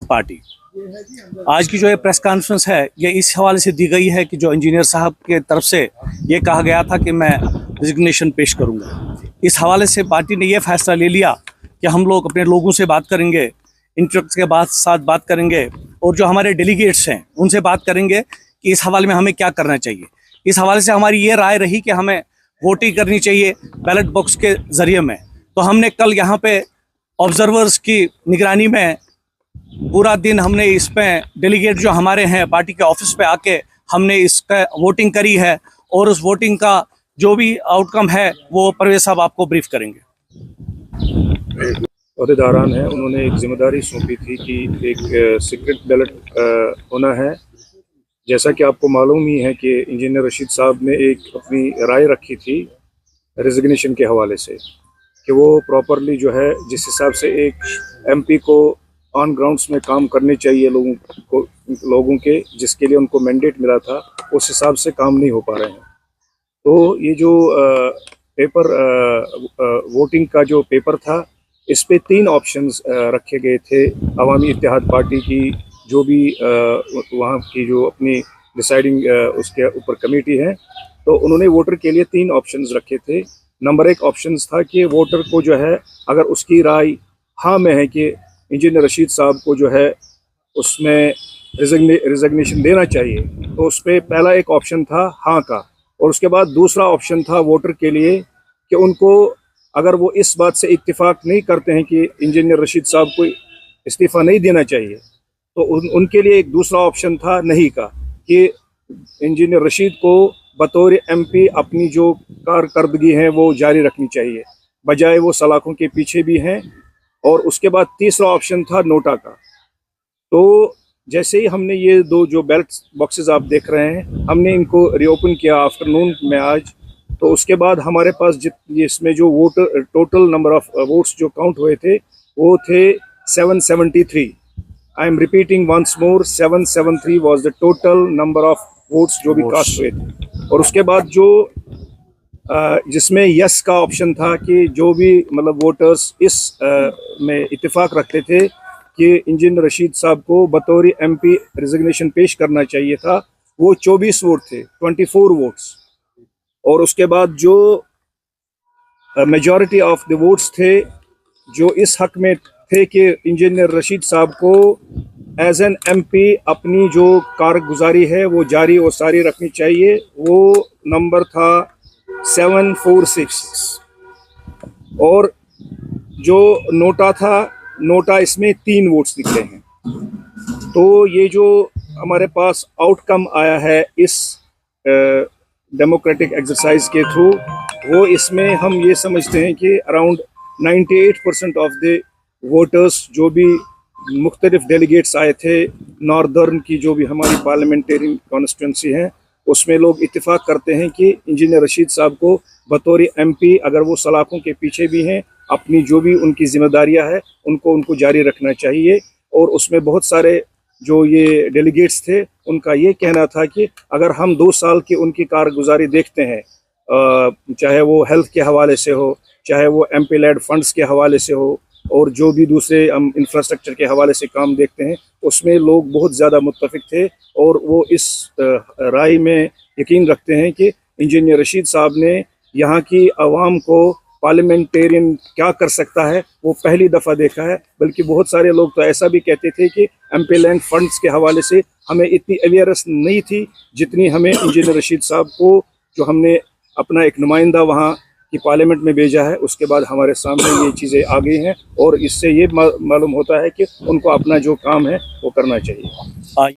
Party. आज की जो ये प्रेस कॉन्फ्रेंस है ये इस हवाले से दी गई है कि जो इंजीनियर साहब के तरफ से ये कहा गया था कि मैं रिजिग्नेशन पेश करूंगा। इस हवाले से पार्टी ने ये फैसला ले लिया कि हम लोग अपने लोगों से बात करेंगे, इंटरेक्ट के साथ बात करेंगे और जो हमारे डेलीगेट्स हैं उनसे बात करेंगे कि इस हवाले में हमें क्या करना चाहिए। इस हवाले से हमारी ये राय रही कि हमें वोटिंग करनी चाहिए बैलेट बॉक्स के ज़रिए में। तो हमने कल यहाँ पे ऑब्जर्वर्स की निगरानी में पूरा दिन हमने इस पे डेलीगेट जो हमारे हैं पार्टी के ऑफिस पे आके हमने इसका वोटिंग करी है और उस वोटिंग का जो भी आउटकम है वो परवेज साहब आपको ब्रीफ करेंगे। अहदेदारान हैं, उन्होंने एक जिम्मेदारी सौंपी थी कि एक सीक्रेट बैलेट होना है। जैसा कि आपको मालूम ही है कि इंजीनियर रशीद साहब ने एक अपनी राय रखी थी रेजिग्नेशन के हवाले से कि वो प्रॉपरली जो है जिस हिसाब से एक एमपी को ऑन ग्राउंड्स में काम करने चाहिए लोगों के जिसके लिए उनको मैंडेट मिला था उस हिसाब से काम नहीं हो पा रहे हैं। तो ये जो पेपर वोटिंग का जो पेपर था इस पे 3 ऑप्शंस रखे गए थे। अवामी इत्तेहाद पार्टी की जो भी वहाँ की जो अपनी डिसाइडिंग उसके ऊपर कमेटी है तो उन्होंने वोटर के लिए 3 ऑप्शंस रखे थे। नंबर 1 ऑप्शन था कि वोटर को जो है अगर उसकी राय हाँ में है कि इंजीनियर रशीद साहब को जो है उसमें रिजिग्नेशन देना चाहिए तो उस पर पहला एक ऑप्शन था हाँ का, और उसके बाद दूसरा ऑप्शन था वोटर के लिए कि उनको अगर वो इस बात से इत्तेफाक नहीं करते हैं कि इंजीनियर रशीद साहब को इस्तीफ़ा नहीं देना चाहिए तो उनके लिए एक दूसरा ऑप्शन था नहीं का कि इंजीनियर रशीद को बतौर एमपी अपनी जो कारकर्दगी है वो जारी रखनी चाहिए बजाय वो सलाखों के पीछे भी हैं। और उसके बाद तीसरा ऑप्शन था नोटा का। तो जैसे ही हमने ये 2 जो बैलेट बॉक्सेस आप देख रहे हैं हमने इनको रीओपन किया आफ्टरनून में आज, तो उसके बाद हमारे पास इसमें जो voter total number of votes जो काउंट हुए थे वो थे 773। I am repeating once more, 773 was the total number of votes जो भी कास्ट हुए थे। और उसके बाद जो जिसमें यस का ऑप्शन था कि जो भी मतलब वोटर्स इस में इत्तेफाक रखते थे कि इंजीनियर रशीद साहब को बतौर एमपी रिजिग्नेशन पेश करना चाहिए था वो 24 वोट थे, 24 वोट्स। और उसके बाद जो मेजॉरिटी ऑफ द वोट्स थे जो इस हक में थे कि इंजीनियर रशीद साहब को एज एन एमपी अपनी जो कारगुजारी है वो जारी और सारी रखनी चाहिए, वो नंबर था 7466। और जो नोटा था, नोटा इसमें 3 वोट्स निकले हैं। तो ये जो हमारे पास आउटकम आया है इस डेमोक्रेटिक एक्सरसाइज के थ्रू वो इसमें हम ये समझते हैं कि अराउंड 98% ऑफ द वोटर्स जो भी मुख्तलिफ डेलीगेट्स आए थे नॉर्दर्न की जो भी हमारी पार्लियामेंटेरी कॉन्स्टिट्यूंसी है उसमें लोग इत्तेफाक करते हैं कि इंजीनियर रशीद साहब को बतौर एमपी अगर वो सलाखों के पीछे भी हैं अपनी जो भी उनकी जिम्मेदारियां है उनको जारी रखना चाहिए। और उसमें बहुत सारे जो ये डेलीगेट्स थे उनका ये कहना था कि अगर हम 2 साल की उनकी कारगुजारी देखते हैं चाहे वो हेल्थ के हवाले से हो चाहे वो एमपी लेड फंड्स के हवाले से हो और जो भी दूसरे हम इंफ्रास्ट्रक्चर के हवाले से काम देखते हैं उसमें लोग बहुत ज़्यादा मुत्तफिक थे और वो इस राय में यकीन रखते हैं कि इंजीनियर रशीद साहब ने यहाँ की आवाम को पार्लियामेंटेरियन क्या कर सकता है वो पहली दफ़ा देखा है। बल्कि बहुत सारे लोग तो ऐसा भी कहते थे कि एमपी लैंड फंड्स के हवाले से हमें इतनी अवेयरनेस नहीं थी जितनी हमें इंजीनियर रशीद साहब को जो हमने अपना एक नुमाइंदा वहाँ की पार्लियामेंट में भेजा है उसके बाद हमारे सामने ये चीज़ें आ गई हैं और इससे ये मालूम होता है कि उनको अपना जो काम है वो करना चाहिए।